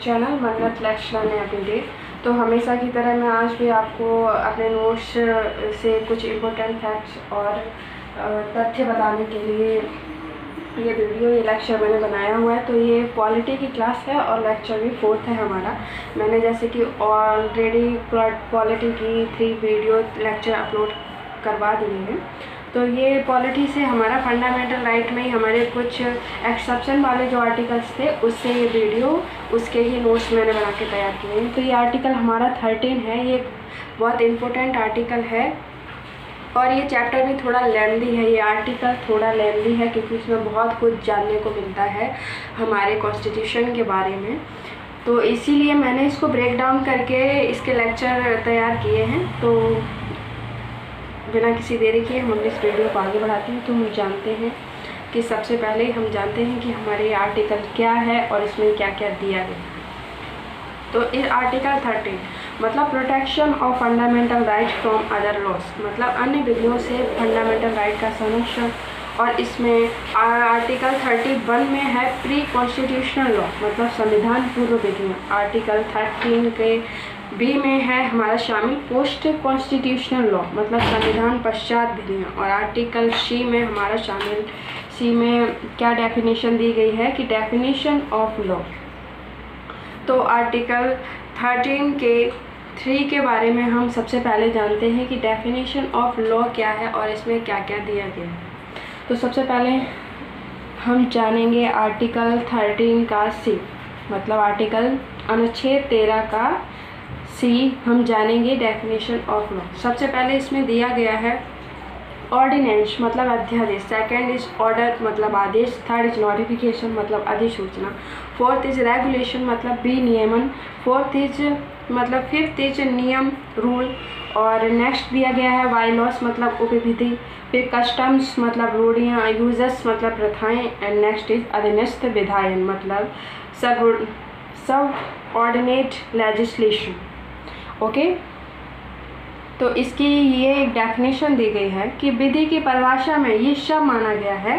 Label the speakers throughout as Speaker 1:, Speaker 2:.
Speaker 1: Channel मन्नत lecture में update. तो हमेशा की तरह मैं आज भी आपको अपने नोट्स से कुछ इम्पोर्टेंट फैक्ट्स और तथ्य बताने के लिए ये लेक्चर मैंने बनाया हुआ है। तो ये पॉलिटी की क्लास है और लेक्चर भी 4th है हमारा। मैंने जैसे कि ऑलरेडी पॉलिटी की 3 वीडियो लेक्चर अपलोड करवा दिए हैं। तो ये पॉलिटी से हमारा फंडामेंटल राइट में ही हमारे कुछ एक्सेप्शन वाले जो आर्टिकल्स थे उससे ये वीडियो उसके ही नोट्स मैंने बना के तैयार किए हैं। तो ये आर्टिकल हमारा 13 है। ये बहुत इम्पोर्टेंट आर्टिकल है और ये चैप्टर भी थोड़ा लेंथी है। ये आर्टिकल थोड़ा लेंथी है क्योंकि इसमें बहुत कुछ जानने को मिलता है हमारे कॉन्स्टिट्यूशन के बारे में। तो इसीलिए मैंने इसको ब्रेक डाउन करके इसके लेक्चर तैयार किए हैं। तो बिना किसी देरी के हम इस वीडियो को आगे बढ़ाते हैं। तो हम जानते हैं कि सबसे पहले हम जानते हैं कि हमारे ये आर्टिकल क्या है और इसमें क्या क्या दिया गया है। तो इस आर्टिकल 13 मतलब protection of fundamental right from other laws, मतलब अन्य विधियों से फंडामेंटल राइट का संरक्षण। और इसमें आर्टिकल 31 में है प्री कॉन्स्टिट्यूशनल लॉ, मतलब संविधान पूर्व विधियाँ। आर्टिकल 13 के बी में है हमारा शामिल पोस्ट कॉन्स्टिट्यूशनल लॉ, मतलब संविधान पश्चात विधियाँ। और आर्टिकल सी में हमारा शामिल, सी में क्या डेफिनेशन दी गई है कि डेफिनेशन ऑफ लॉ। तो आर्टिकल 13 के 3 के बारे में हम सबसे पहले जानते हैं कि डेफिनेशन ऑफ लॉ क्या है और इसमें क्या क्या दिया गया है। तो सबसे पहले हम जानेंगे आर्टिकल 13 का सी, मतलब आर्टिकल अनुच्छेद 13 का सी हम जानेंगे डेफिनेशन ऑफ लॉ। सबसे पहले इसमें दिया गया है ऑर्डिनेंस, मतलब अध्यादेश। सेकंड इज ऑर्डर, मतलब आदेश। थर्ड इज नोटिफिकेशन, मतलब अधिसूचना। फोर्थ इज रेगुलेशन, मतलब विनियमन। फिफ्थ इज नियम, रूल। और नेक्स्ट दिया गया है बाईलॉस, मतलब उपविधि। फिर कस्टम्स, मतलब रूढ़ियाँ। यूजस, मतलब प्रथाएं। एंड नेक्स्ट इज अधीनस्थ विधायन, मतलब सब ऑर्डिनेट लेजिस्लेशन। ओके, तो इसकी ये एक डेफिनेशन दी गई है कि विधि की परिभाषा में ये सब माना गया है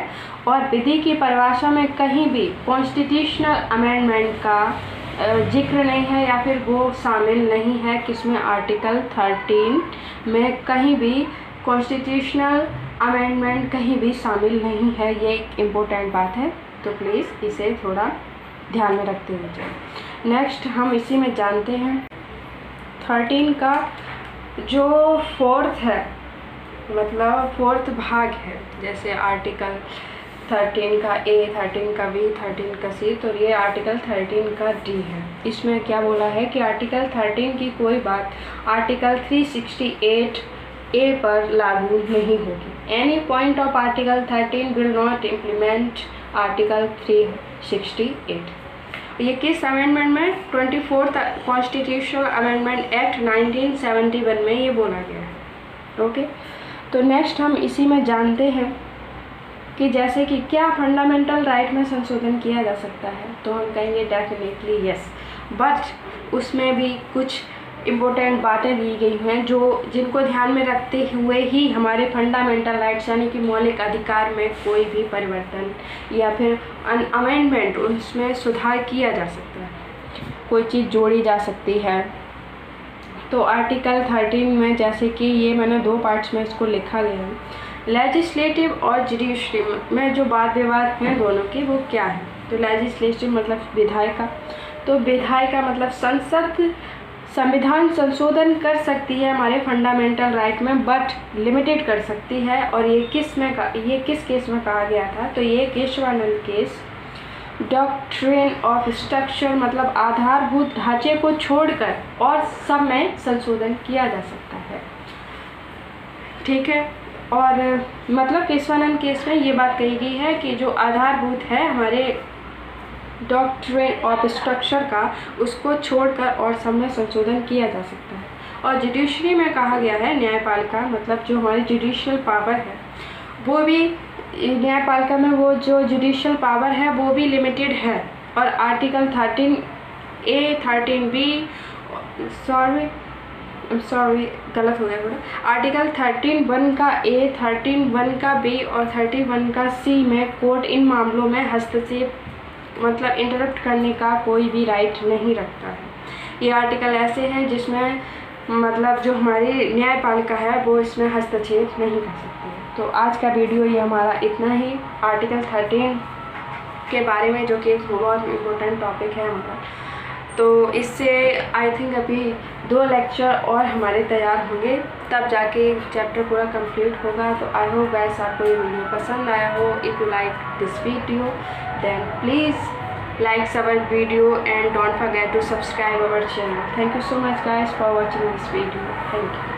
Speaker 1: और विधि की परिभाषा में कहीं भी कॉन्स्टिट्यूशनल अमेंडमेंट का जिक्र नहीं है या फिर वो शामिल नहीं है। किसमें? आर्टिकल 13 में कहीं भी कॉन्स्टिट्यूशनल अमेंडमेंट कहीं भी शामिल नहीं है। ये एक इम्पोर्टेंट बात है, तो प्लीज़ इसे थोड़ा ध्यान में रखते हुए चलें। नेक्स्ट हम इसी में जानते हैं 13 का जो 4th है, मतलब 4th भाग है। जैसे आर्टिकल 13 का ए, 13 का बी, 13 का सी, तो ये आर्टिकल 13 का डी है। इसमें क्या बोला है कि आर्टिकल 13 की कोई बात आर्टिकल 368 ए पर लागू नहीं होगी। Any point of article 13 will not implement article 368। ये किस अमेंडमेंट में? 24th कॉन्स्टिट्यूशनल अमेंडमेंट एक्ट 1971 में ये बोला गया है। ओके, तो नेक्स्ट हम इसी में जानते हैं कि जैसे कि क्या फंडामेंटल राइट में संशोधन किया जा सकता है। तो हम कहेंगे डेफिनेटली यस, बट उसमें भी कुछ इम्पोर्टेंट बातें दी गई हैं जिनको ध्यान में रखते हुए ही हमारे फंडामेंटल राइट्स यानी कि मौलिक अधिकार में कोई भी परिवर्तन या फिर अमेंडमेंट, उसमें सुधार किया जा सकता है, कोई चीज़ जोड़ी जा सकती है। तो आर्टिकल 13 में जैसे कि ये मैंने 2 पार्ट्स में इसको लिखा गया है। लेजिस्लेटिव और जुडिशरी में जो वाद विवाद हैं दोनों के, वो क्या है? तो लेजिस्लेटिव मतलब विधायिका। तो विधायिका मतलब संसद संविधान संशोधन कर सकती है हमारे फंडामेंटल राइट में, बट लिमिटेड कर सकती है। और ये किस केस में कहा गया था? तो ये Kesavananda case. Doctrine of structure मतलब आधारभूत ढांचे को छोड़कर और सब में संशोधन किया जा सकता है। ठीक है, और मतलब केशवानंद केस में ये बात कही गई है कि जो आधारभूत है हमारे डॉक्ट्रिन ऑफ स्ट्रक्चर का, उसको छोड़कर और सब में संशोधन किया जा सकता है। और जुडिशरी में कहा गया है न्यायपालिका, मतलब जो हमारी जुडिशियल पावर है वो भी न्यायपालिका में वो जो जुडिशियल पावर है वो भी लिमिटेड है। और आर्टिकल 13A, 13B, सॉरी गलत हो गया थोड़ा। आर्टिकल 13(1) का ए, 13(1) का बी और 31 का सी में कोर्ट इन मामलों में हस्तक्षेप मतलब इंटरप्ट करने का कोई भी राइट नहीं रखता है। ये आर्टिकल ऐसे हैं जिसमें मतलब जो हमारी न्यायपालिका है वो इसमें हस्तक्षेप नहीं कर सकती है। तो आज का वीडियो ये हमारा इतना ही आर्टिकल 13 के बारे में, जो कि एक बहुत इम्पोर्टेंट टॉपिक है हमारा। तो इससे आई थिंक अभी 2 लेक्चर और हमारे तैयार होंगे, तब जाके चैप्टर पूरा कंप्लीट होगा। तो आई होप गाइस आपको ये वीडियो पसंद आया हो। If you like this video then please like our video and don't forget to subscribe our channel. Thank you so much guys for watching this video. Thank you.